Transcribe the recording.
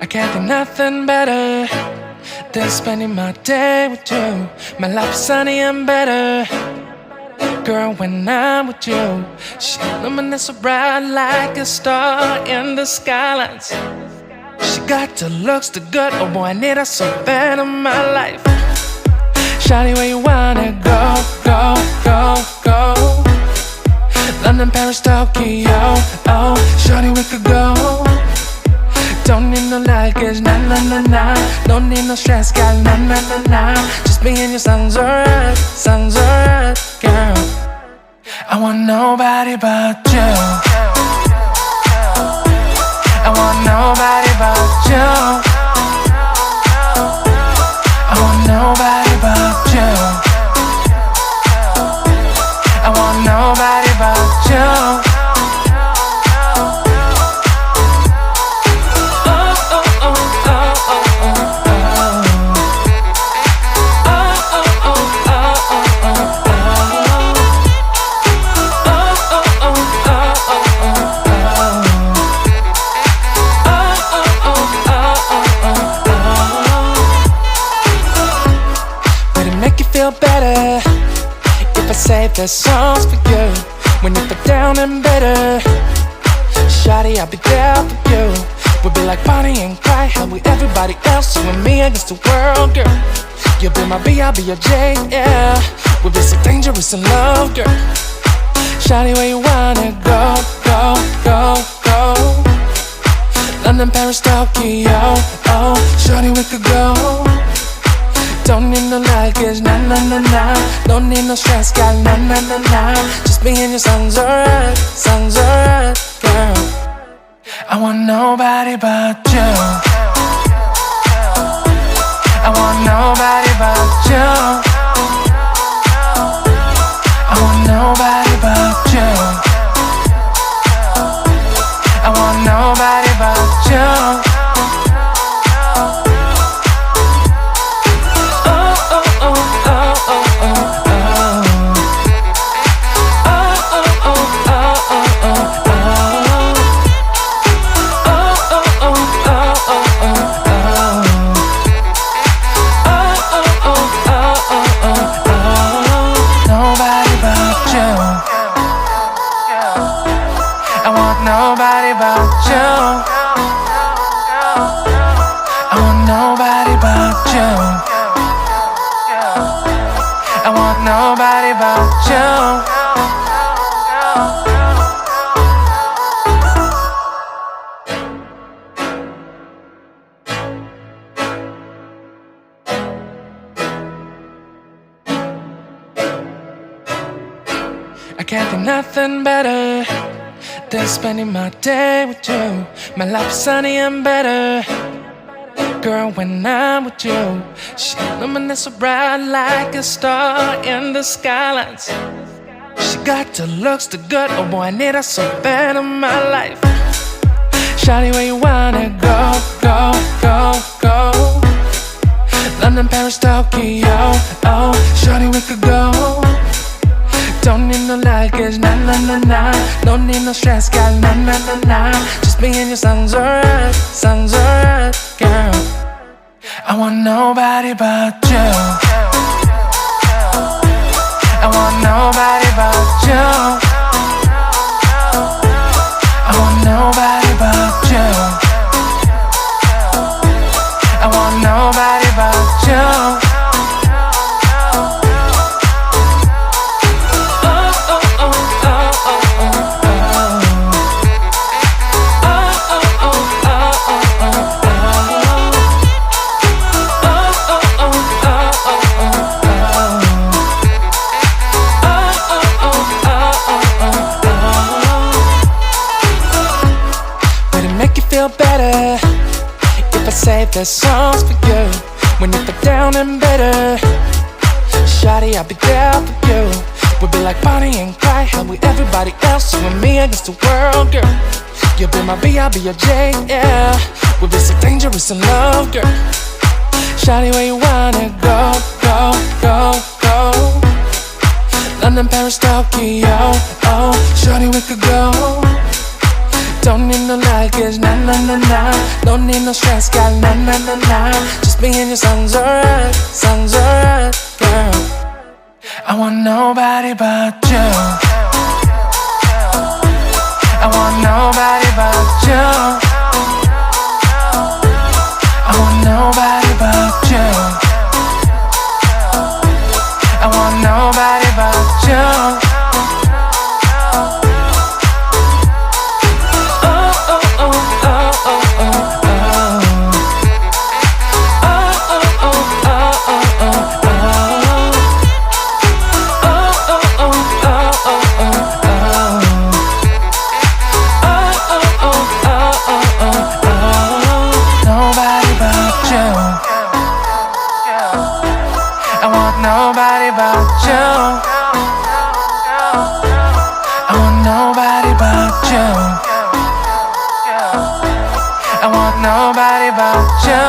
I can't think nothing better than spending my day with you. My life is sunny and better, girl, when I'm with you. She illuminates so bright like a star in the skylines. She got the looks, the good, oh boy, I need her so bad in my life. Shawty, where you wanna go, go, go, go? London, Paris, Tokyo, oh, shawty, we could go. Don't need no luggage, nah, nah, nah, nah. Don't need no stress, girl, nah, nah, nah, nah. Just me and you sounds alright, girl. I want nobody but you. I want nobody but you. I want nobody but you. I want nobody but you. Better if I save the songs for you when you feel down and bitter. Shawty, I'll be there for you. We'll be like Bonnie and Clyde, how we everybody else, you and me against the world, girl. You'll be my B, I'll be your J, yeah. We'll be so dangerous in love, girl. Shawty, where you wanna go, go, go, go? London, Paris, Tokyo, oh, shawty, we could go. Don't need no luggage, nah, nah, nah, nah. Don't need no stress, girl, nah, nah, nah, nah. Just me and you sounds alright, girl. I want nobody but you. I want nobody but you. I want nobody but you. I want nobody but you. Nobody but you. I want nobody but you. I want nobody but you. I can't think nothing better than spending my day with you. My life is sunny and better, girl, when I'm with you. She illuminates so bright like a star in the skylines. She got the looks, the good, oh boy, I need her so bad in my life. Shawty, where you wanna go, go, go, go? London, Paris, Tokyo, oh, shawty, we could go. Don't need no luggage, nah, nah, nah, nah. Don't need no stress, girl, nah, nah, nah, nah. Just me and you sounds alright, girl. I want nobody but you. I want nobody but you. I want nobody but you. I want nobody but you. Better if I save the songs for you when you feel down and bitter. Shawty, I'll be there for you. We'll be like Bonnie and Clyde, how we everybody else, you and me against the world, girl. You'll be my B, I'll be your J, yeah. We'll be so dangerous in love, girl. Shawty, where you wanna go, go, go, go? London, Paris, Tokyo, oh, shawty, we could go. Don't need no luggage, nah, nah, nah, nah. Don't need no stress, girl, nah, nah, nah, nah. Just me and your songs alright, girl. I want nobody but you. I want nobody but you. I want nobody but you. I want nobody but you. Oh, oh, oh, oh, oh, oh, oh. Oh, oh, oh, oh, oh, oh, oh. Oh, oh, oh, oh, oh, oh, oh. Nobody but you. I want nobody but you. I want nobody but you. I want nobody but you.